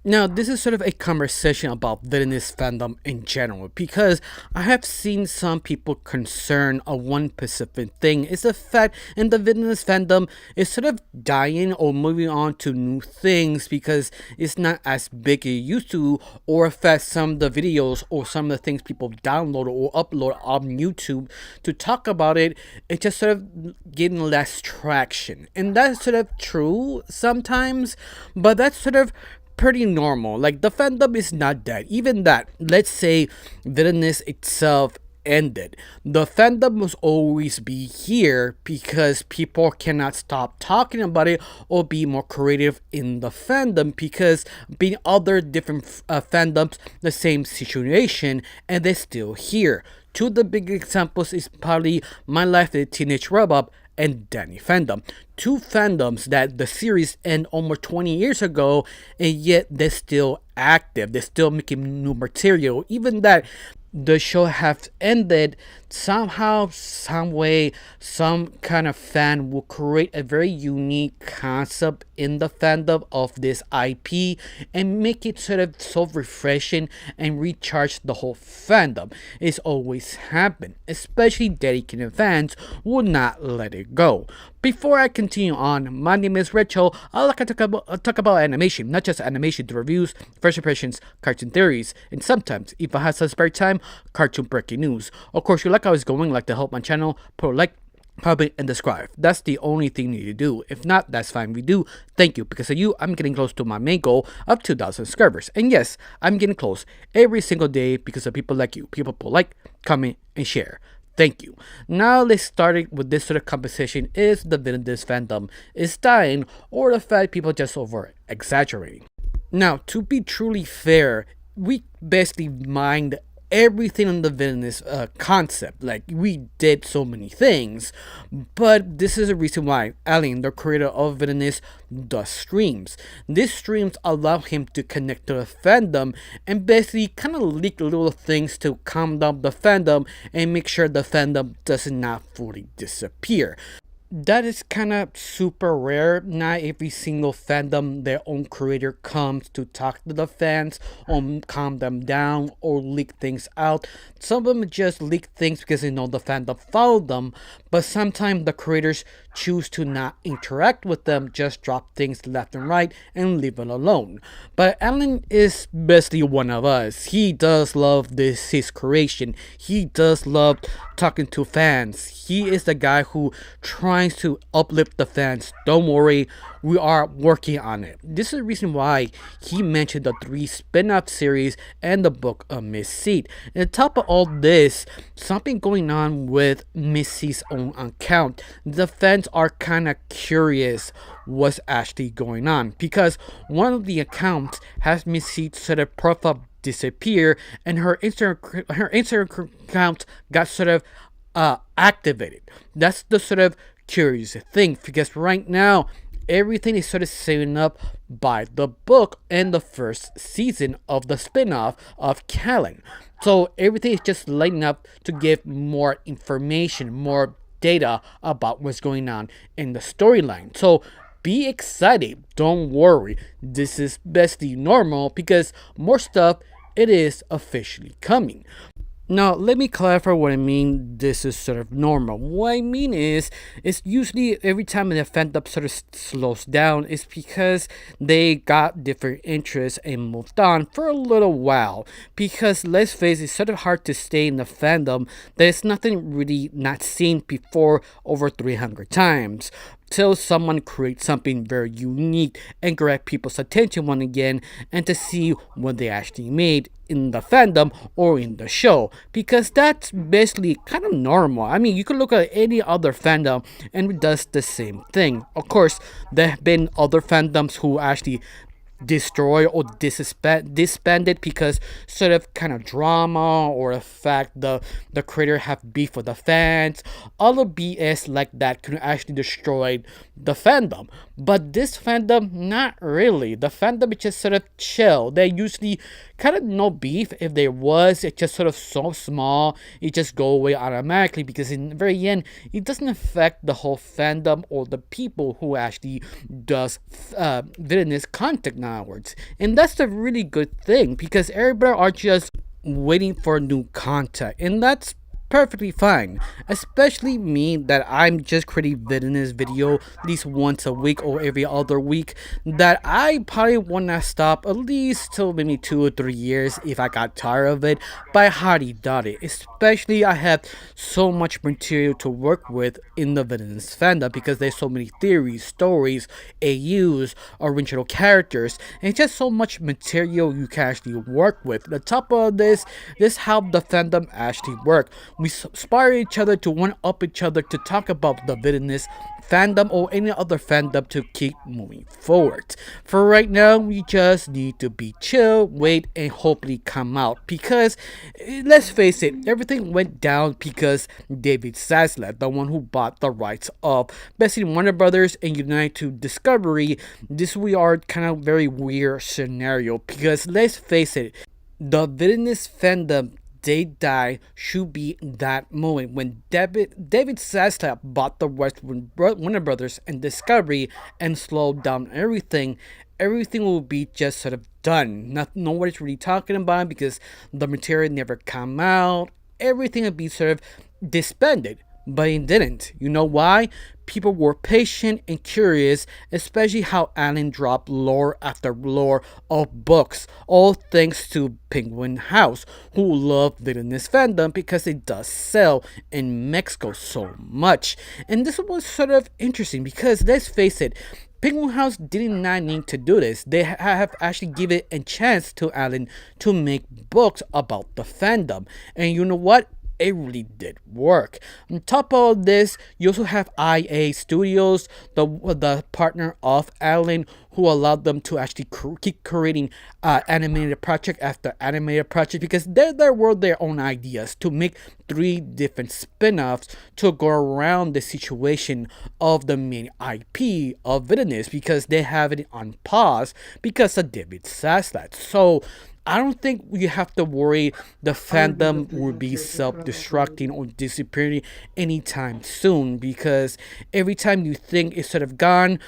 Now, this is sort of a conversation about villainous fandom in general because I have seen some people concerned of one specific thing is the fact in the villainous fandom is sort of dying or moving on to new things because it's not as big as it used to, or affect some of the videos or some of the things people download or upload on YouTube to talk about it. It's just sort of getting less traction, and that's sort of true sometimes, but that's sort of pretty normal. Like, the fandom is not dead. Even that, let's say, villainous itself ended, the fandom must always be here because people cannot stop talking about it or be more creative in the fandom because being other different fandoms, the same situation, and they're still here. Two of the big examples is probably My Life as a Teenage Robot and Danny Fandom. Two fandoms that the series ended almost 20 years ago, and yet they're still active. They're still making new material. Even that the show have ended, somehow, some way, some kind of fan will create a very unique concept in the fandom of this IP and make it sort of so refreshing and recharge the whole fandom. It's always happened, especially dedicated fans will not let it go. Before I continue on, my name is Rachel. I like to talk about animation, not just animation to reviews, first impressions, cartoon theories, and sometimes, if I have some spare time, cartoon breaking news. Of course, you like how it's going, like to help my channel, put a like, comment, and subscribe. That's the only thing you need to do. If not, that's fine. We do. Thank you. Because of you, I'm getting close to my main goal of 2,000 subscribers. And yes, I'm getting close every single day because of people like you. People who like, comment, and share. Thank you. Now let's start it with this sort of conversation. Is the villainous fandom is dying, or the fact people just over exaggerating? Now, to be truly fair, we basically mined everything on the villainous concept. Like, we did so many things, but this is the reason why Alien, the creator of Villainous, does streams. These streams allow him to connect to the fandom and basically kind of leak little things to calm down the fandom and make sure the fandom does not fully disappear. That is kind of super rare. Not every single fandom, their own creator comes to talk to the fans or calm them down or leak things out. Some of them just leak things because they know the fandom followed them, but sometimes the creators choose to not interact with them, just drop things left and right and leave it alone. But Alan is basically one of us. He does love his creation. He does love talking to fans. He is the guy who tries to uplift the fans. Don't worry, we are working on it. This is the reason why he mentioned the 3 spin-off series and the book of Miss Seed. And on top of all this, something going on with Miss Seed's own account. The fans are kind of curious what's actually going on because one of the accounts has Miss Seed's sort of profile disappear, and her Instagram account got sort of activated. That's the sort of curious thing because right now everything is sort of saving up by the book and the first season of the spin-off of Callan. So everything is just lighting up to give more information, more data about what's going on in the storyline. So be excited. Don't worry. This is basically normal because more stuff, it is officially coming. Now, let me clarify what I mean. This is sort of normal. What I mean is, it's usually every time an fandom sort of slows down, it's because they got different interests and moved on for a little while. Because let's face it, it's sort of hard to stay in the fandom. There's nothing really not seen before over 300 times. Till someone creates something very unique and grab people's attention once again, and to see what they actually made in the fandom or in the show, because that's basically kind of normal. I mean, you can look at any other fandom and it does the same thing. Of course, there have been other fandoms who actually destroy or disbanded because sort of kind of drama or the fact the creator have beef with the fans. All the BS like that can actually destroy the fandom, but this fandom, not really. The fandom is just sort of chill. They usually kind of no beef. If there was, it's just sort of so small, it just go away automatically because in the very end it doesn't affect the whole fandom or the people who actually does villainous content onwards. And that's a really good thing because everybody are just waiting for new content. And that's perfectly fine. Especially me that I'm just creating villainous video at least once a week or every other week, that I probably wanna stop at least till maybe 2 or 3 years if I got tired of it. But I highly doubt it. Especially I have so much material to work with in the villainous fandom because there's so many theories, stories, AUs, original characters, and it's just so much material you can actually work with. The top of this is how the fandom actually work. We inspire each other to one up each other to talk about the villainous fandom or any other fandom to keep moving forward. For right now, we just need to be chill, wait, and hopefully come out because let's face it, everything went down because David Zaslav, the one who bought the rights of basically Warner Brothers and United to Discovery. This we are kind of very weird scenario because let's face it, the villainous fandom they die should be that moment when David Zaslav bought the rights from Warner Brothers and Discovery and slowed down everything. Everything will be just sort of done. Nobody's really talking about it because the material never come out. Everything will be sort of disbanded. But it didn't. You know why? People were patient and curious, especially how Allen dropped lore after lore of books, all thanks to Penguin House, who love Villainous Fandom because it does sell in Mexico so much. And this was sort of interesting because let's face it, Penguin House did not need to do this. They have actually given a chance to Allen to make books about the fandom. And you know what? It really did work. On top of this, you also have IA Studios, the partner of Allen, who allowed them to actually keep creating animated project after animated project because there were their own ideas to make 3 different spin-offs to go around the situation of the main IP of Villainous because they have it on pause because of David Zaslav. So I don't think you have to worry the fandom will be self-destructing or disappearing anytime soon because every time you think it's sort of gone,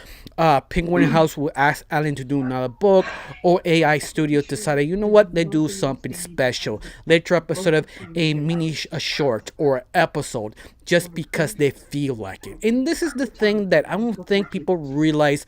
Penguin House will ask Allen to do another book or AI Studio decided, you know what, they do something special. They drop a sort of a short or episode just because they feel like it. And this is the thing that I don't think people realize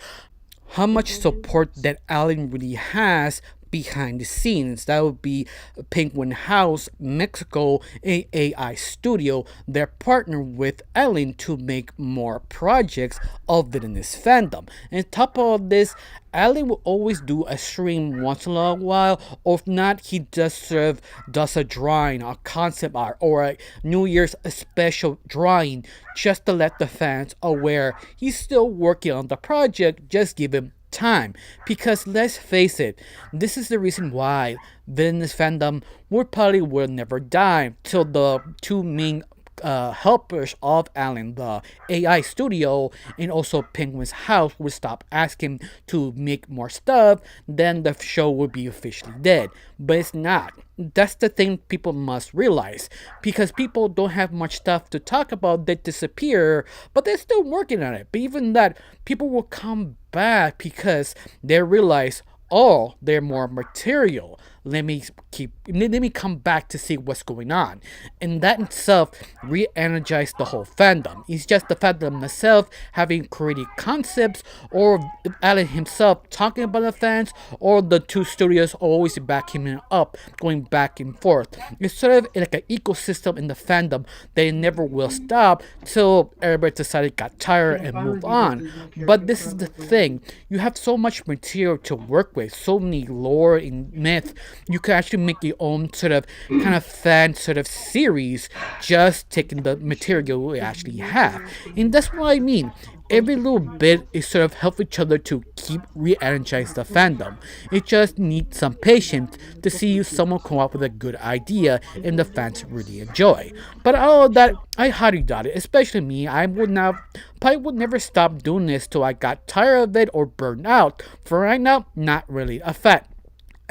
how much support that Allen really has behind the scenes. That would be Penguin House, Mexico, AI Studio. They're partnered with Allen to make more projects of Villainous Fandom. And on top of this, Allen will always do a stream once in a while, or if not, he just sort of does a drawing, a concept art, or a New Year's special drawing just to let the fans aware he's still working on the project. Just give him time because let's face it, this is the reason why Villainous Fandom will never die till the 2 main helpers of Allen, the AI Studio and also Penguin's House, will stop asking to make more stuff, then the show will be officially dead. But it's not. That's the thing people must realize because people don't have much stuff to talk about that disappear, but they're still working on it. But even that, people will come back because they realize, oh, they're more material. Let me come back to see what's going on. And that itself re-energized the whole fandom. It's just the fandom itself having created concepts, or Allen himself talking about the fans, or the 2 studios always backing him up, going back and forth. It's sort of like an ecosystem in the fandom that it never will stop till everybody decided, got tired, and moved on. But this is the thing. You have so much material to work with, so many lore and myth. You could actually make your own sort of kind of fan sort of series just taking the material we actually have. And that's what I mean. Every little bit is sort of help each other to keep re-energize the fandom. It just needs some patience to see someone come up with a good idea and the fans really enjoy. But all of that, I highly doubt it. Especially me, probably would never stop doing this till I got tired of it or burned out. For right now, not really a fan.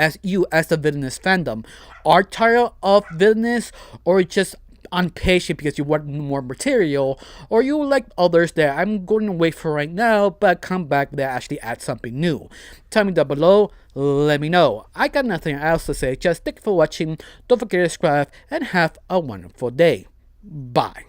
As the Villainous Fandom, are tired of Villainous or just impatient because you want more material, or you like others that I'm going away for right now, but come back that actually add something new. Tell me down below, let me know. I got nothing else to say, just thank you for watching, don't forget to subscribe, and have a wonderful day. Bye.